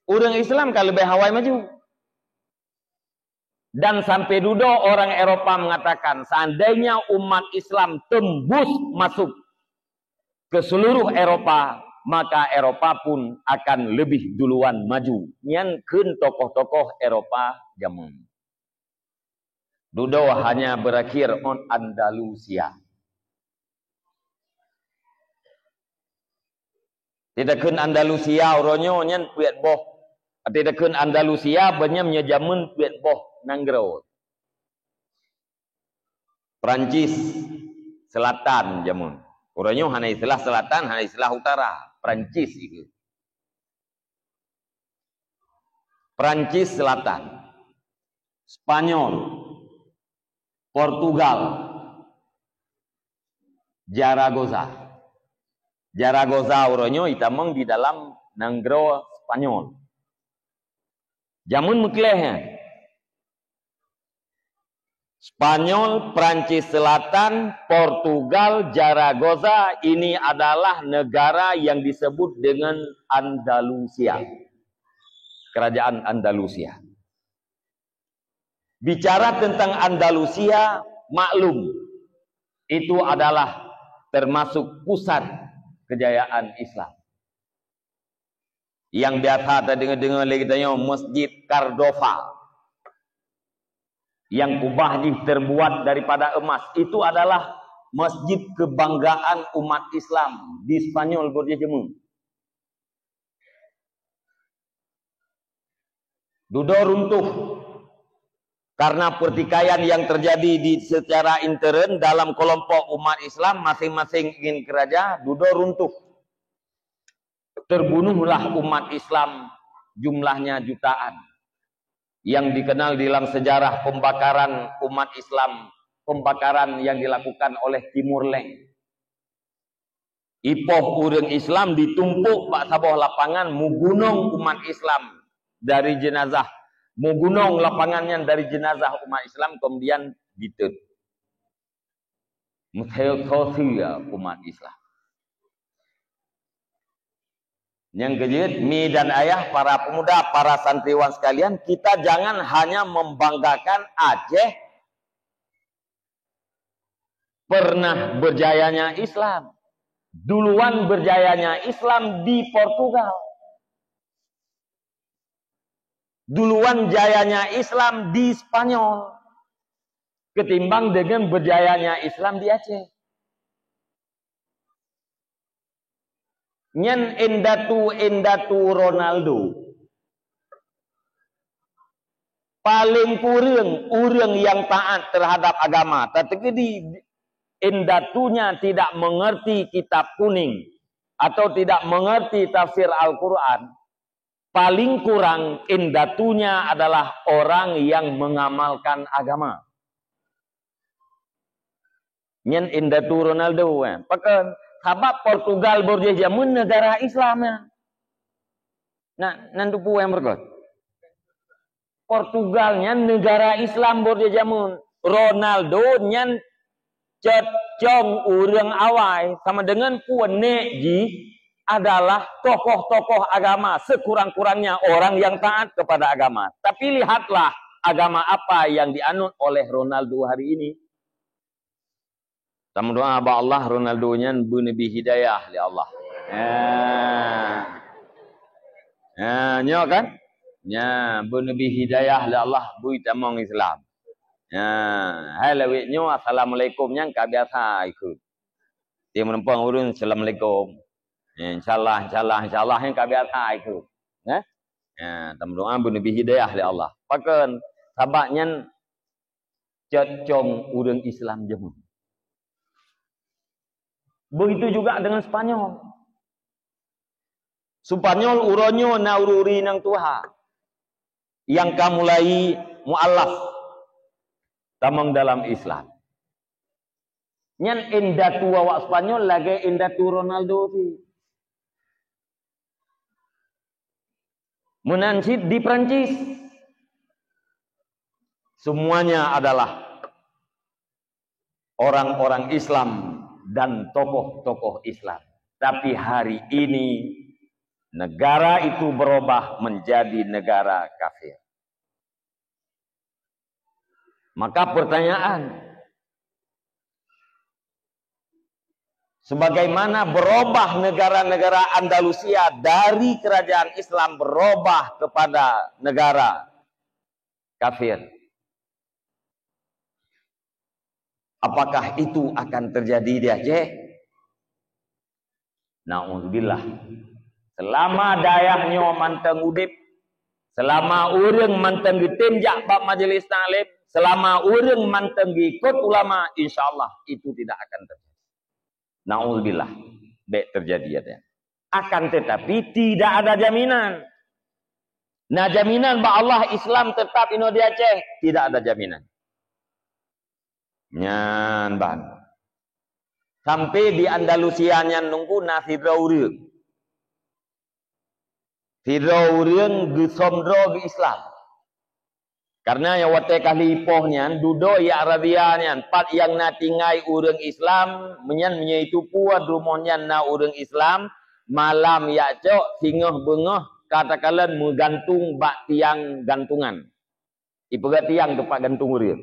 Orang Islam kan lebih hawai maju. Dan sampai dulu orang Eropa mengatakan, seandainya umat Islam tembus masuk ke seluruh Eropa, maka Eropa pun akan lebih duluan maju. Nyan kun tokoh-tokoh Eropa jamun. Dulu hanya berakhir on Andalusia. Tidak kun Andalusia oronyo nyan puet boh. Tidak kun Andalusia banyak menjamun puet boh nanggro. Perancis Selatan jamun. Oronyo hanya istilah selatan, hanya istilah utara. Perancis itu. Perancis Selatan. Spanyol. Portugal. Zaragoza. Zaragoza oronyo itamong di dalam nanggro Spanyol. Jamun muklehnya. Spanyol, Prancis Selatan, Portugal, Zaragoza, ini adalah negara yang disebut dengan Andalusia. Kerajaan Andalusia. Bicara tentang Andalusia, maklum, itu adalah termasuk pusat kejayaan Islam. Yang biasa kita dengar lagi tanya Masjid Cordova. Yang kubahnya terbuat daripada emas, itu adalah masjid kebanggaan umat Islam di Spanyol berjejemu. Dudo runtuh karena pertikaian yang terjadi secara intern dalam kelompok umat Islam, masing-masing ingin keraja, dudo runtuh. Terbunuhlah umat Islam, jumlahnya jutaan. Yang dikenal dalam sejarah pembakaran umat Islam, pembakaran yang dilakukan oleh Timur Leng. Ipoh urang Islam ditumpuk pak saboh lapangan mugunung umat Islam dari jenazah, mugunung lapangannya dari jenazah umat Islam kemudian ditut. Muthayya umat Islam. Yang kejut, mi dan ayah, para pemuda, para santriwan sekalian, kita jangan hanya membanggakan Aceh pernah berjayanya Islam. Duluan berjayanya Islam di Portugal. Duluan jayanya Islam di Spanyol. Ketimbang dengan berjayanya Islam di Aceh. Nyen endatu Ronaldo. Paling urang yang taat terhadap agama. Tetapi di endatunya tidak mengerti kitab kuning. Atau tidak mengerti tafsir Al-Quran. Paling kurang endatunya adalah orang yang mengamalkan agama. Nyen endatu Ronaldo. Pakai. Sebab Portugal berjajamun negara Islamnya. Nah, nanti yang berikut. Portugalnya negara Islam berjajamun. Ronaldo nyan cecong urang awai sama dengan Puaneji adalah tokoh-tokoh agama sekurang-kurangnya orang yang taat kepada agama. Tapi lihatlah agama apa yang dianut oleh Ronaldo hari ini. Sama doa abah Allah Ronaldo-nya bernabi hidayah li Allah. Nyo kan? Nya bernabi hidayah li Allah bui tamong Islam. Hai lewit nyo assalamualaikum yang biasa ikut. Dia menempang urun assalamualaikum. Insyaallah yang biasa ikut. Sama doa bernabi hidayah li Allah. Pakan sabaknya cecong urang Islam jemu. Begitu juga dengan Spanyol. Spanyol uronyo naururi nang Tuhan. Yang kamulai mu'alaf. Tamang dalam Islam. Nyan endatu wawak Spanyol lagi endatu Ronaldo. Menansid di Perancis. Semuanya adalah orang-orang Islam dan tokoh-tokoh Islam. Tapi hari ini negara itu berubah menjadi negara kafir. Maka pertanyaan, sebagaimana berubah negara-negara Andalusia dari kerajaan Islam berubah kepada negara kafir, apakah itu akan terjadi di Aceh? Na'udzubillah. Selama dayahnya manteng udip, selama urang manteng ditinjak bab majelis taklim, selama urang manteng ikut ulama, insyaallah itu tidak akan terjadi. Na'udzubillah. Baik terjadi ya. Akan tetapi tidak ada jaminan. Nah, jaminan bahwa Allah Islam tetap ino di Aceh, tidak ada jaminan. Nyan ban. Sampai di Andalusia nyan nunggu nasi raureng. Tirau urang gesomdro ge Islam. Karena yang wate kali ipohnya dudo ya Arabia nyan pat yang na tingai urang Islam menyan menyaitu puad rumohnya na urang Islam malam ya cok singeh bengeh katakanlah menggantung bak tiang gantungan. Ipegat tiang tempat gantung urang.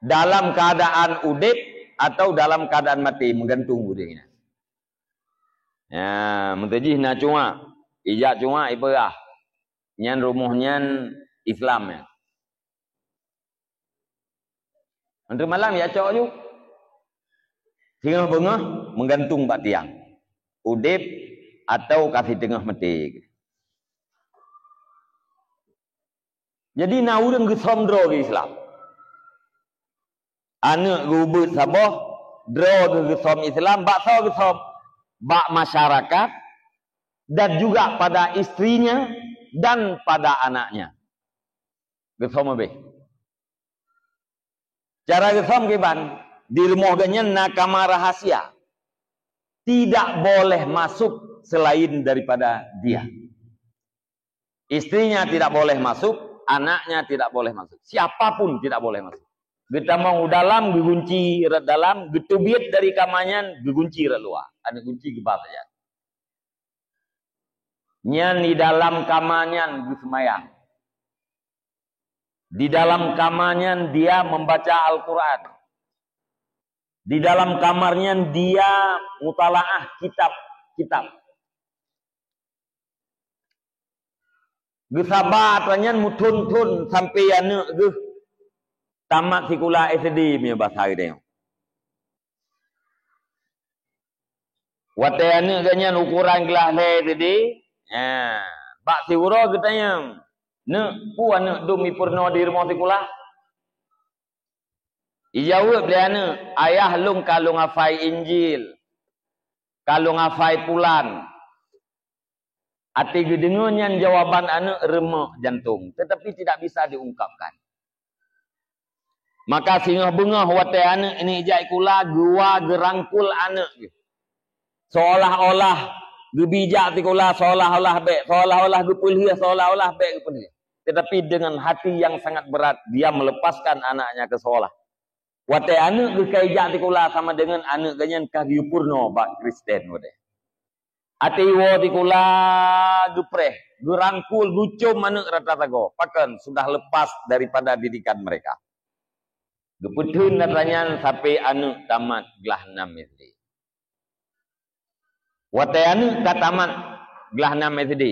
Dalam keadaan udip atau dalam keadaan mati menggantung urangnya. Ya, mentajih na cuma, ijak cuma iperah. Nyan rumuhnya Islam ya. Untuk malam ya cok ju. Tengah bengah menggantung bak tiang. Udip atau kasih tengah mati. Jadi na urang gesomdro ke Islam. Anak gubut sabah, dro gesom Islam, bakso gesom. Bak masyarakat dan juga pada istrinya dan pada anaknya. Gesom be. Cara gesom kiban di rumah ganyan nakama rahasia. Tidak boleh masuk selain daripada dia. Istrinya tidak boleh masuk, anaknya tidak boleh masuk. Siapapun tidak boleh masuk. Kita mau dalam digunci rat dalam, getubit dari kamanyan digunci rat luar. Ada kunci gebab saja. Nyan di dalam kamanyan bersemayam. Di dalam kamarnya dia membaca Al-Quran. Di dalam kamarnya dia mutalaah kitab-kitab. Gesabatnya mutun-tun sampai anak ge tamat sekolah SD punya bahasa dia. Wate anak ganyan ukuran kelas tadi. Bak siwuro katanya. Nek pu anak dumi purno di rumah sekolah. Ijawab dia anak, ayah lung kalau ngafai Injil. Kalau ngafai pulan. Ati gedengannya jawaban anak remak jantung, tetapi tidak bisa diungkapkan. Maka singa bengah wate anak ini ijai kula gua gerangkul anak. Seolah-olah gebijak ti kula seolah-olah baik, seolah-olah gepulih, seolah-olah baik gepulih. Tetapi dengan hati yang sangat berat dia melepaskan anaknya ke sekolah. Wate anak gekaijak ti kula sama dengan anak ganyan kagyu purno bak Kristen wate. Ati wo ti kula gepreh, gerangkul gucum anak rata-tago. Pakan sudah lepas daripada didikan mereka. Geputun natanya sampai anak tamat gelah 6 SD. Wate anak tak tamat gelah 6 SD.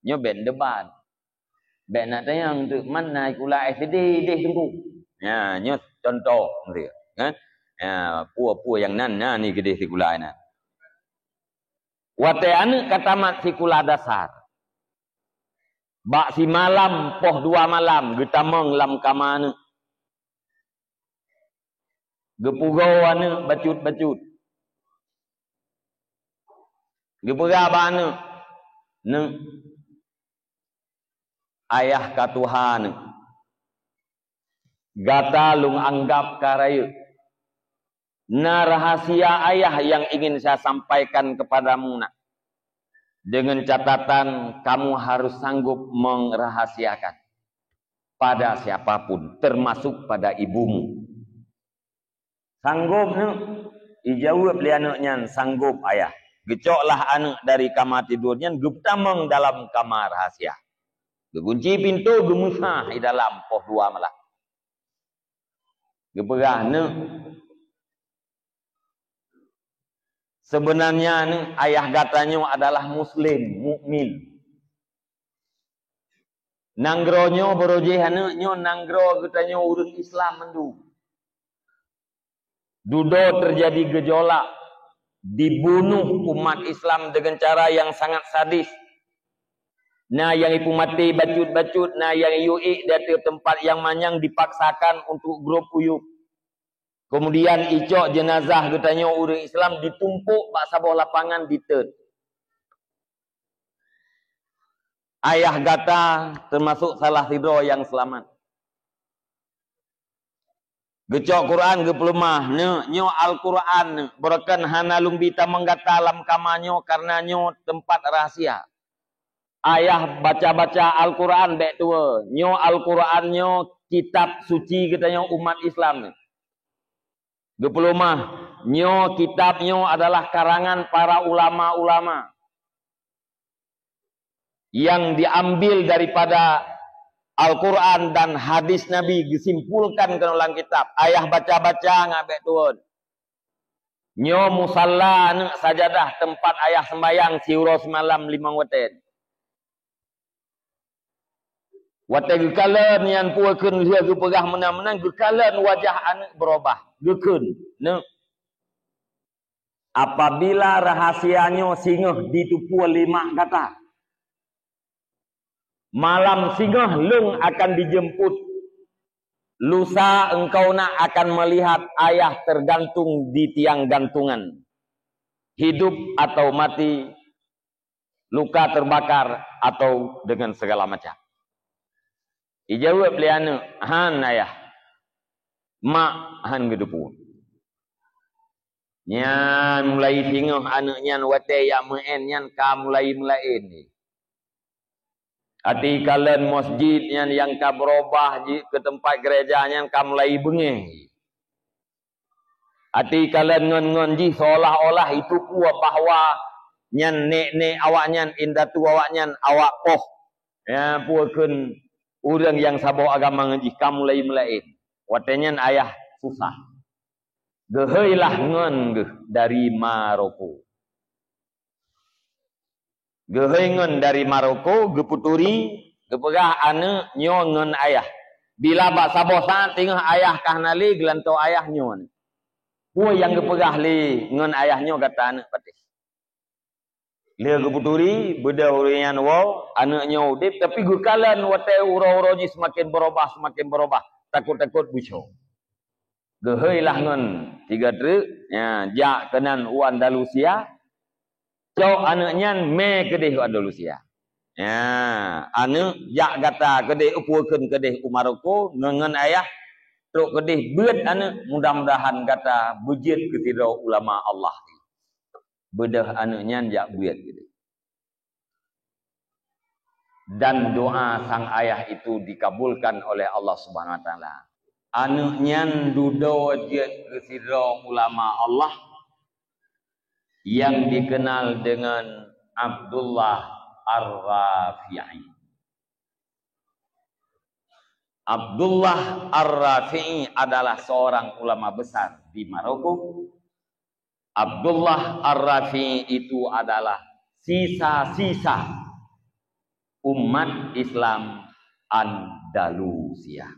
Nyo ben debat. Ben nak tanya untuk mana kula SD deh tunggu. Ya, nyo contoh dia. Kan? Ya, puak-puak yang nan ni gede si kula na. Wate anak katamat si kula dasar. Bak si malam poh 2 malam getamang lam kamana. Gepugau anak bacut-bacut. Gepegab anak. Neng. Ayah ka Tuhan. Gata lung anggap karaya. Na rahasia ayah yang ingin saya sampaikan kepadamu nak. Dengan catatan kamu harus sanggup merahasiakan. Pada siapapun. Termasuk pada ibumu. Sanggup nak. Ijawab li anaknya sanggup ayah. Gecoklah anak dari kamar tidurnya, getameng dalam kamar rahasia. Gekunci pintu, gemusah di dalam poh dua malah. Geperah ne. Sebenarnya ne, ayah katanya adalah muslim, mukmin. Nanggronyo berojeh anaknya, nanggro katanya urang Islam mendu. Dudo terjadi gejolak. Dibunuh umat Islam dengan cara yang sangat sadis. Nah yang ipu mati bacut-bacut, nah yang yui dari tempat yang manyang dipaksakan untuk grup uyup. Kemudian icok jenazah katanya orang Islam ditumpuk pak sabuh lapangan ditet. Ayah kata termasuk salah tidro yang selamat. Gecok Quran ge pelemah nyo Al-Quran berakan hanalung bita menggata alam kamanyo karena nyo tempat rahasia. Ayah baca-baca Al-Quran bek tua. Nyo Al-Quran nyo kitab suci katanya umat Islam. Gepelumah nyo kitabnya adalah karangan para ulama-ulama yang diambil daripada Al-Quran dan hadis Nabi disimpulkan ke dalam kitab. Ayah baca-baca ngabek tuan. Nyo musalla sajadah tempat ayah sembayang siuro semalam 5 waten. Watai gekalan yang puakan dia gepegah menang-menang gekalan wajah anak berubah. Gekun. Ne. Apabila rahasianya singoh ditupu 5 kata. Malam singoh lung akan dijemput. Lusa engkau nak akan melihat ayah tergantung di tiang gantungan. Hidup atau mati. Luka terbakar atau dengan segala macam. Ijawab li anu, han ayah. Mak han gedepu. Nyan mulai tinggal anak nyan wate ya meen nyan ka mulai ni. Ati kalian masjid nyan yang ka berubah ke tempat gereja nyan ka mulai bengih. Ati kalian ngon-ngon ji seolah-olah itu kuah bahwa nyan nek awak nyan indatu awak nyan awak poh. Ya puakeun urang yang sabawa agama ngaji kamu mulai watenya ayah susah. Geheuilah ngon dari Maroko. Geheuingon dari Maroko geputuri gepegah ane nyo ngon ayah. Bila bak saboh saat tinggal ayah kahnali gelanto ayah nyon. Puai yang gepegah li ngon ayah nyo kata ane patih. Lia keputuri, beda urian wow, anaknya udip, tapi gukalan watai uro-uroji semakin berubah. Takut-takut buco. Geheuilah ngon 3 truk, ya, jak kenan u Andalusia, cok anaknya me kedih Andalusia. Ya, anak jak kata kedih upuakeun kedih Maroko, ngengen ayah, truk kedih beut anak, mudah-mudahan kata bujit ketidau ulama Allah. Bedah anaknya jak buyat gitu. Dan doa sang ayah itu dikabulkan oleh Allah Subhanahu wa taala. Anaknya dudo je kesidra ulama Allah yang dikenal dengan Abdullah Ar-Rafi'i. Abdullah Ar-Rafi'i adalah seorang ulama besar di Maroko. Abdullah Ar-Rafi'i itu adalah sisa-sisa umat Islam Andalusia.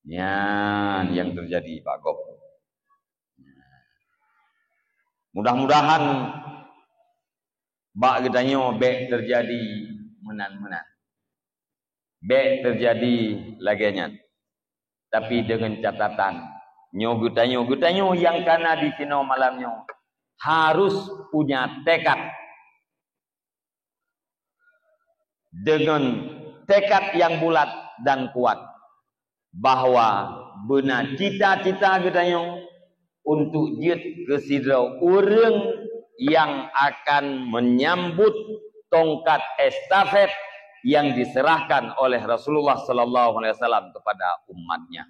Yang terjadi Pak Gop. Mudah-mudahan bak getanyo bek terjadi menan-menan. Bek terjadi laginya. Tapi dengan catatan nyogutanyo yang kana di sini malamnya harus punya tekad. Dengan tekad yang bulat dan kuat bahwa benar cita-cita getanyo untuk jid kesidra orang yang akan menyambut tongkat estafet yang diserahkan oleh Rasulullah sallallahu alaihi wasallam kepada umatnya.